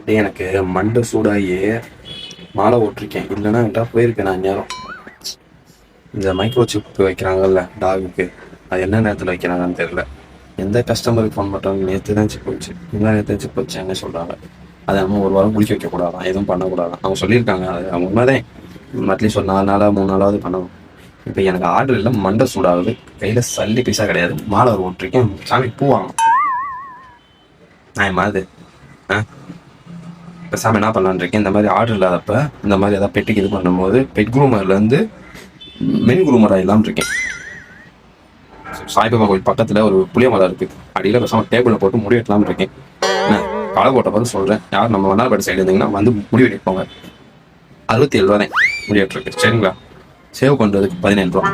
டே எனக்கு மண்டை சூடாகி மாலை ஓட்டிருக்கேன். இல்லைன்னா என்கிட்ட போயிருக்கேன் நான் நேரம். இந்த மைக்ரோ சிப் வைக்கிறாங்கல்ல டாகுக்கு, அது என்ன நேரத்தில் வைக்கிறாங்கன்னு தெரியல. எந்த கஸ்டமருக்கு ஃபோன் பண்ணுறாங்க, நேற்று தான் சிப் வச்சு, இல்லை நேற்று சிப் வச்சாங்க சொல்கிறாங்க. அதை நம்ம ஒரு வாரம் குளிக்க வைக்கக்கூடாதான், எதுவும் பண்ணக்கூடாதான். அவங்க சொல்லியிருக்காங்க. அது அவங்க உண்மைதான். அட்லீஸ்ட் ஒரு 4 நாளாக 3 நாளாவது பண்ணணும். இப்போ எனக்கு ஆர்டர் இல்லை, மண்டை சூடாகுது, கையில் சல்லி பைசா கிடையாது, மாலை ஓட்டிருக்கேன். சாமி பூ வாங்கணும். நான் மாதிரி இப்போ சாமி என்ன பண்ணலான்னு இருக்கேன். இந்த மாதிரி ஆர்டர் இல்லாதப்ப இந்த மாதிரி ஏதாவது பெட்டுக்கு இது பண்ணும்போது பெட் குரூமர்லேருந்து மென் குரூமர் ஆகிடலாம்னு இருக்கேன். சாய்பாபா கோயில் பக்கத்தில் ஒரு புளிய மரம் இருக்குது. அடியில் பேசாமல் டேபிளில் போட்டு முடி வெட்டலாம்னு இருக்கேன். களை போட்ட பார்த்து சொல்கிறேன். யார் நம்ம வண்ணாரப்பேட்டை சைடு இருந்தீங்கன்னா வந்து முடி வெட்டிட்டு போங்க. 67 ரூபா தான் முடி வெட்டுருக்கு. சரிங்களா? சேவ் பண்ணுறதுக்கு 17 ரூபா.